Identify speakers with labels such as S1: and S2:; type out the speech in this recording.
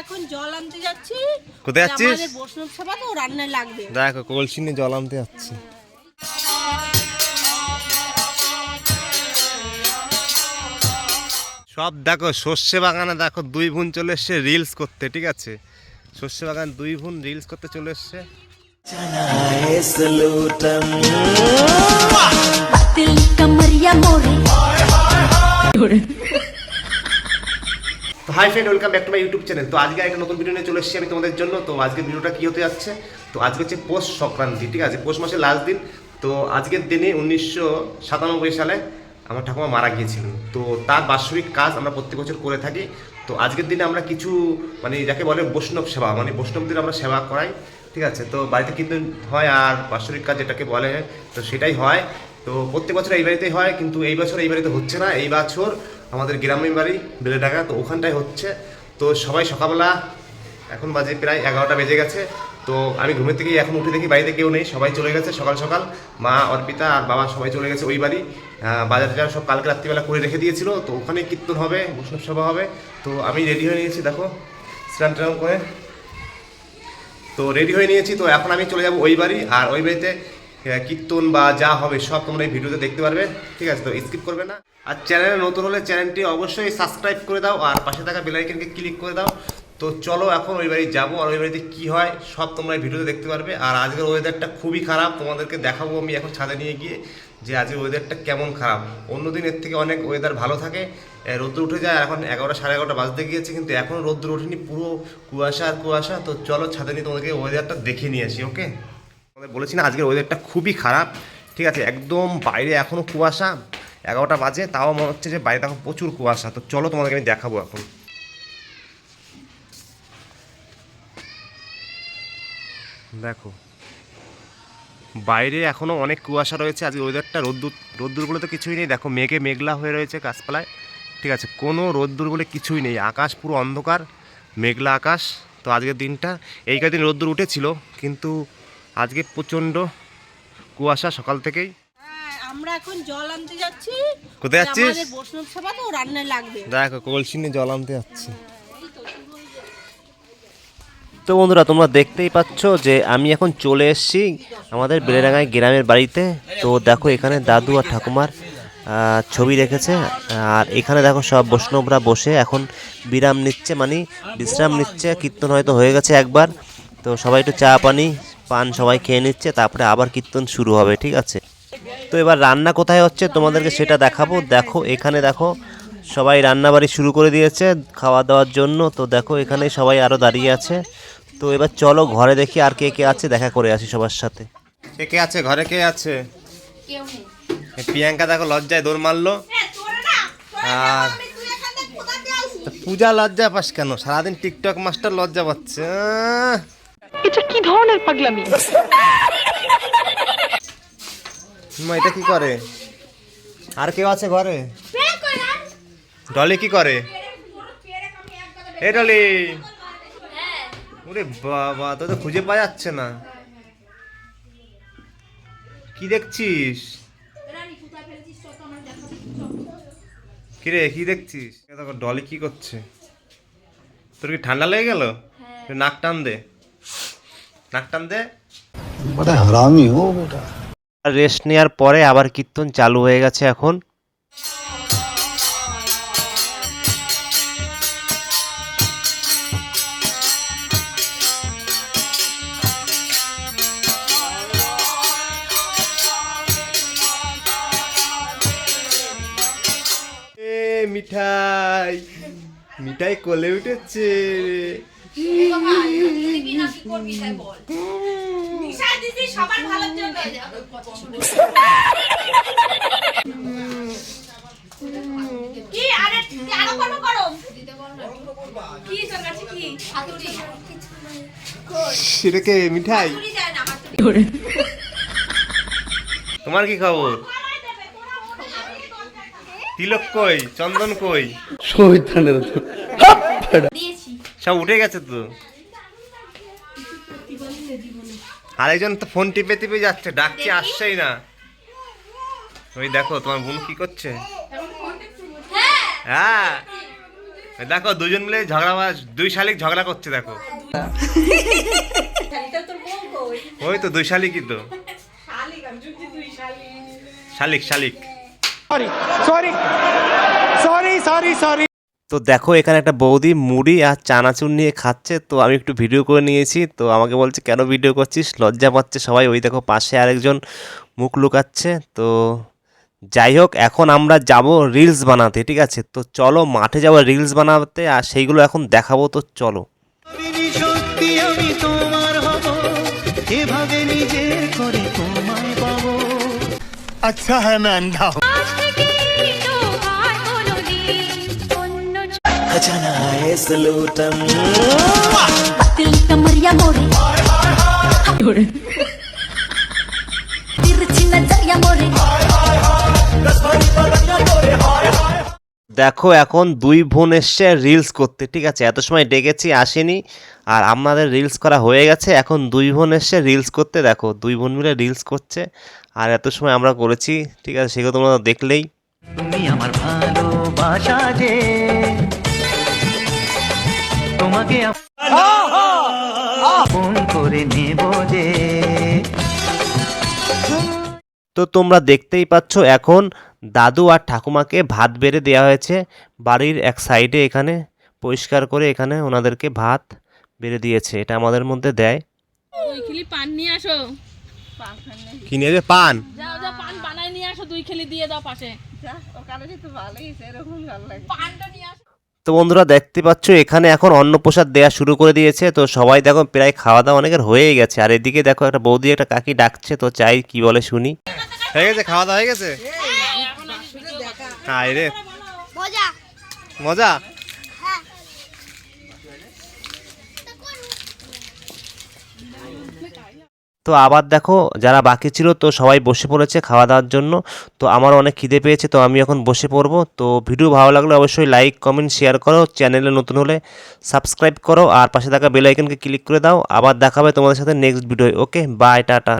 S1: এখন জল আনতে যাচ্ছি।
S2: কোথায় যাচ্ছিস?
S1: আমাদের বৈষ্ণব সভা তো রান্নায় লাগবে।
S2: দেখো কলসি নিয়ে জল আনতে যাচ্ছি। সব দেখো সর্ষে বাগানে দেখো দুই বোন চলে এসছে রিলস করতে, ঠিক আছে? সর্ষে বাগান দুই বোন রিলস করতে চলে এসছে। তো hi friend, welcome back to my YouTube channel. তো আজকে একটা নতুন ভিডিও নিয়ে চলে এসেছি আমি তোমাদের জন্য। তো আজকে ভিডিওটা কী হতে যাচ্ছে, তো আজকে হচ্ছে পৌষ সংক্রান্তি, ঠিক আছে? পৌষ মাসের লাস্ট দিন। তো আজকের দিনে 1997 সালে আমার ঠাকুমা মারা গিয়েছিলেন। তো তার বাৎসরিক কাজ আমরা প্রত্যেক বছর করে থাকি। তো আজকের দিনে আমরা কিছু মানে যাকে বলে বৈষ্ণব সেবা, মানে বৈষ্ণবদের আমরা সেবা করাই, ঠিক আছে? তো বাড়িতে কিন্তু হয় আর বাৎসরিক কাজ যেটাকে বলে, তো সেটাই হয়। তো প্রত্যেক বছর এই বাড়িতেই হয়, কিন্তু এই বছর এই বাড়িতে হচ্ছে না। এই বছর আমাদের গ্রামের বাড়ি বেলেডাঙ্গা, তো ওখানটায় হচ্ছে। তো সবাই সকালবেলা, এখন বাজে প্রায় 11টা বেজে গেছে। তো আমি ঘুমের থেকে এখন উঠে দেখি বাড়িতে কেউ নেই, সবাই চলে গেছে সকাল সকাল। মা, অর্পিতা আর বাবা সবাই চলে গেছে ওই বাড়ি। বাজার টাজার সব কালকে রাত্রিবেলা করে রেখে দিয়েছিল। তো ওখানে কীর্তন হবে, বৈষ্ণব সভা হবে। তো আমি রেডি হয়ে নিয়েছি, দেখো স্নান টান করে তো রেডি হয়ে নিয়েছি। তো এখন আমি চলে যাব ওই বাড়ি, আর ওই বাড়িতে কীর্তন বা যা হবে সব তোমরা এই ভিডিওতে দেখতে পারবে, ঠিক আছে? তো স্কিপ করবে না। আর চ্যানেলে নতুন হলে চ্যানেলটি অবশ্যই সাবস্ক্রাইব করে দাও, আর পাশে থাকা বেল আইকনকে ক্লিক করে দাও। তো চলো এখন ওই বাড়ি যাবো, আর ওই বাড়িতে কী হয় সব তোমরা এই ভিডিওতে দেখতে পারবে। আর আজকের ওয়েদারটা খুবই খারাপ, তোমাদেরকে দেখাবো আমি এখন ছাদে নিয়ে গিয়ে যে আজকের ওয়েদারটা কেমন খারাপ। অন্যদিন এর থেকে অনেক ওয়েদার ভালো থাকে, রোদ্দুর উঠে যায়। এখন 11টা সাড়ে 11টা বাজতে গিয়েছে, কিন্তু এখনও রোদ্দুর ওঠেনি, পুরো কুয়াশা আর কুয়াশা। তো চলো ছাদে নিয়ে তোমাদেরকে ওয়েদারটা দেখে নিয়ে আসি, ওকে? তোমাদের বলেছি না আজকের ওয়েদারটা খুবই খারাপ, ঠিক আছে? একদম বাইরে এখনও কুয়াশা, 11টা বাজে, তাও মনে হচ্ছে যে বাইরে এখন প্রচুর কুয়াশা। তো চলো তোমাদেরকে আমি দেখাবো এখন। দেখো বাইরে এখনও অনেক কুয়াশা রয়েছে। আজকে ওয়েদারটা রোদ্দুর বলে তো কিছুই নেই। দেখো মেঘে মেঘলা হয়ে রয়েছে গাছপালায়, ঠিক আছে? কোনো রোদ্দুর বলে কিছুই নেই, আকাশ পুরো অন্ধকার, মেঘলা আকাশ। তো আজকের দিনটা এই কদিন রোদ্দুর উঠেছিল, কিন্তু আজকে প্রচণ্ড কুয়াশা সকাল থেকেই।
S1: আমরা এখন জল আনতে যাচ্ছি।
S2: কোথায় যাচ্ছিস?
S1: আমাদের বৈষ্ণব সভা তো রান্নায় লাগবে।
S2: দেখো কলসি নিয়ে জল আনতে যাচ্ছি। তো বন্ধুরা তোমরা দেখতেই পাচ্ছ যে আমি এখন চলে এসেছি আমাদের বেলেডাঙ্গায় গ্রামের বাড়িতে। তো দেখো এখানে দাদু আর ঠাকুমার ছবি রেখেছে, আর এখানে দেখো সব বৈষ্ণবরা বসে এখন বিরাম নিচ্ছে, মানে বিশ্রাম নিচ্ছে। কীর্তন হয়তো হয়ে গেছে একবার, তো সবাই একটু চা পান সবাই খেয়ে নিচ্ছে, তারপরে আবার কীর্তন শুরু হবে, ঠিক আছে? তো এবার রান্না কোথায় হচ্ছে তোমাদেরকে সেটা দেখাবো। দেখো এখানে দেখো সবাই রান্নাবাড়ি শুরু করে দিয়েছে খাওয়া দাওয়ার জন্য। তো দেখো এখানে সবাই আরও দাঁড়িয়ে আছে। তো এবার চলো ঘরে দেখি আর কে কে আছে, দেখা করে আসি সবার সাথে। কে কে আছে ঘরে? কে আছে? প্রিয়াঙ্কা দেখো লজ্জায় দৌড় মারলো। আর পূজা লজ্জা পাস কেন? সারাদিন টিকটক মাস্টার লজ্জা পাচ্ছে।
S3: এটা কি ধরনের পাগলামি?
S2: এটা কি করে? আর কেউ আছে ঘরে? ডলি কি করে? এ ডলি, ওরে বাবা, তো তো খুঁজে পাওয়া যাচ্ছে না। কি দেখছিস? কিরে কি দেখছিস? দেখো ডলি কি করছে। তোর কি ঠান্ডা লেগে গেল? নাক টান দে, নাক টান দে।
S4: বড় হারামি হো বেটা।
S2: রেস্ট নেওয়ার পরে আবার কীর্তন চালু হয়ে গেছে এখন। মিঠাই মিঠাই কোলে উঠেছে। সেটাকে মিঠাই, তোমার কি খবর? তিলক কই? চন্দন কই? সব উঠে গেছে তো। আরেকজন তো ফোন টিপে টিপে যাচ্ছে, ডাকছে আসছেই না। ওই দেখো তোমার বোন কি করছে। হ্যাঁ দেখো দুজন মিলে ঝগড়া, দুই শালিক ঝগড়া করছে দেখো। ওই তো দুই শালিকই তো, শালিক শালিক। তো দেখো এখানে একটা বৌদি মুড়ি আর চানাচুর নিয়ে খাচ্ছে, তো আমি একটু ভিডিও করে নিয়েছি। তো আমাকে বলছে কেন ভিডিও করছিস, লজ্জা পাচ্ছে সবাই। ওই দেখো পাশে আরেকজন মুখ লুকাচ্ছে। তো যাই হোক, এখন আমরা যাব রিলস বানাতে, ঠিক আছে? তো চলো মাঠে যাবো রিলস বানাতে, আর সেইগুলো এখন দেখাবো। তো চলো।
S5: সত্যি আমি তোমার হব, এভাবে নিজের করে তোমায় পাবো।
S4: अच्छा है मैं अंधा हूँ।
S5: खजाना है सलूटम।
S6: कमरिया मोरे तिरछी नजरिया मोरे।
S2: দেখো এখন দুই বোন এসছে রিলস করতে, ঠিক আছে? এত সময় ডেকেছি আসেনি, আর আমাদের রিলস করা হয়ে গেছে। এখন দুই বোন এসছে রিলস করতে, দেখো দুই বোন মিলে রিলস করছে, আর এত সময় আমরা করেছি, ঠিক আছে? সেগুলো তোমরা দেখলেই।
S5: তুমি আমার ভালোবাসা যে, তোমাকে ফোন করে নেব যে।
S2: তো তোমরা দেখতেই পাচ্ছ এখন দাদু আর ঠাকুমাকে ভাত বেড়ে দেওয়া হয়েছে বাড়ির এক সাইডে, এখানে পরিষ্কার করে এখানে ওনাদেরকে ভাত বেড়ে দিয়েছে। এটা আমাদের মধ্যে দেয়।
S7: দুই খেলি পান নিয়ে আসো।
S2: কি নিয়ে পান?
S7: যাও যাও পান বানাই নিয়ে আসো, দুই খেলি দিয়ে দাও পাশে। পানটা নিয়ে আসো।
S2: তো বন্ধুরা দেখতে পাচ্ছ এখানে এখন অন্নপ্রসাদ দেওয়া শুরু করে দিয়েছে। তো সবাই দেখো প্রায় খাওয়া দাওয়া অনেকের হয়েই গেছে, আর এদিকে দেখো একটা বৌদি একটা কাকি ডাকছে। তো চাই কি বলে শুনি। হয়ে গেছে, খাওয়া দাওয়া হয়ে গেছে? হ্যাঁ রে,
S6: মজা
S2: মজা। তো আবার দেখো যারা বাকি ছিল তো সবাই বসে পড়েছে খাওয়া দাওয়ার জন্য। তো আমারও অনেক খিদে পেয়েছে, তো আমি এখন বসে পড়বো। তো ভিডিও ভালো লাগলে অবশ্যই লাইক কমেন্ট শেয়ার করো, চ্যানেলে নতুন হলে সাবস্ক্রাইব করো, আর পাশে থাকা বেল আইকনকে ক্লিক করে দাও। আবার দেখা হবে তোমাদের সাথে next video. Okay bye, tata.